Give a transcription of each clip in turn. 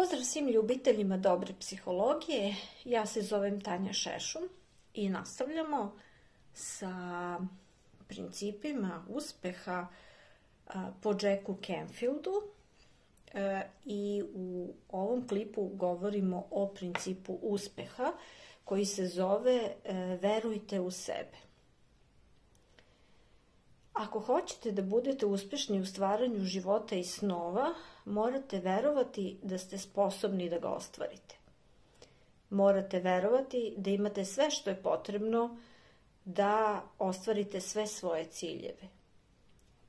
Pozdrav svim ljubiteljima dobre psihologije, ja se zovem Tanja Šešum i nastavljamo sa principima uspeha po Jacku Canfieldu i u ovom klipu govorimo o principu uspeha koji se zove verujte u sebe. Ako hoćete da budete uspešni u stvaranju života i snova, morate verovati da ste sposobni da ga ostvarite. Morate verovati da imate sve što je potrebno da ostvarite sve svoje ciljeve.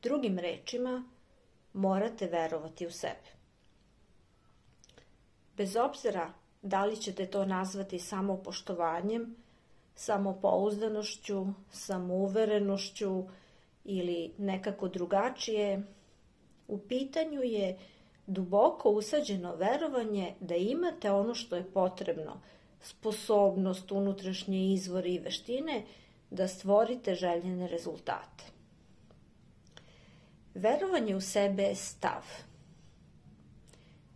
Drugim rečima, morate verovati u sebe. Bez obzira da li ćete to nazvati samopoštovanjem, samopouzdanošću, samouverenošću ili nekako drugačije, u pitanju je duboko usađeno verovanje da imate ono što je potrebno, sposobnost, unutrašnje izvore i veštine da stvorite željene rezultate. Verovanje u sebe je stav.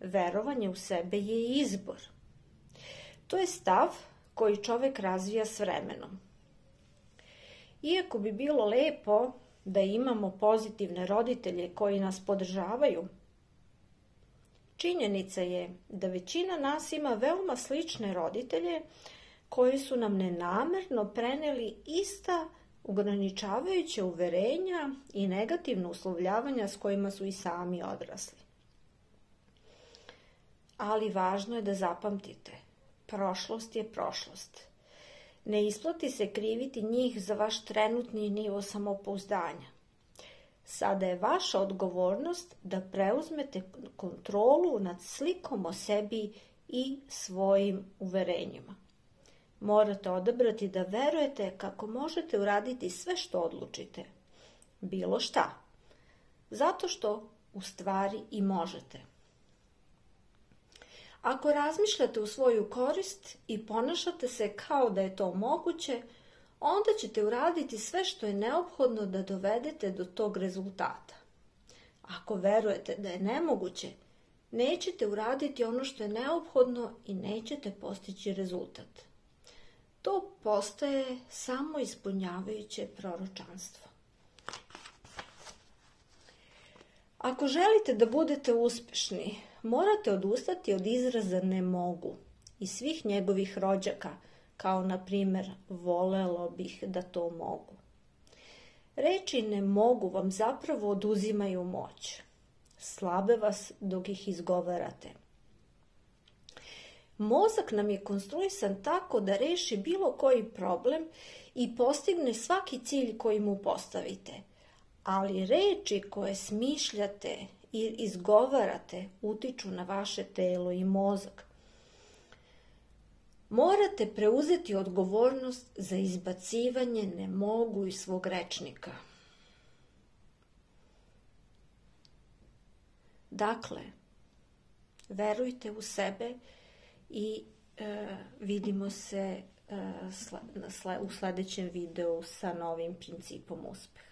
Verovanje u sebe je izbor. To je stav koji čovek razvija s vremenom. Iako bi bilo lepo da imamo pozitivne roditelje koji nas podržavaju, činjenica je da većina nas ima veoma slične roditelje koji su nam nenamerno preneli ista ograničavajuća uverenja i negativna uslovljavanja s kojima su i sami odrasli. Ali važno je da zapamtite, prošlost je prošlost. Ne isplati se kriviti njih za vaš trenutni nivo samopouzdanja. Sada je vaša odgovornost da preuzmete kontrolu nad slikom o sebi i svojim uverenjima. Morate odabrati da verujete kako možete uraditi sve što odlučite. Bilo šta. Zato što u stvari i možete. Ako razmišljate u svoju korist i ponašate se kao da je to moguće, onda ćete uraditi sve što je neophodno da dovedete do tog rezultata. Ako verujete da je nemoguće, nećete uraditi ono što je neophodno i nećete postići rezultat. To postaje samo ispunjavajuće proročanstvo. Ako želite da budete uspešni, morate odustati od izraza ne mogu i svih njegovih rođaka, kao na primjer volelo bih da to mogu. Reči ne mogu vam zapravo oduzimaju moć. Slabe vas dok ih izgovarate. Mozak nam je konstruisan tako da reši bilo koji problem i postigne svaki cilj koji mu postavite. Ali reči koje smišljate i izgovarate utiču na vaše telo i mozak. Morate preuzeti odgovornost za izbacivanje ne mogu iz svog rečnika. Dakle, verujte u sebe i vidimo se u sljedećem videu sa novim principom uspeha.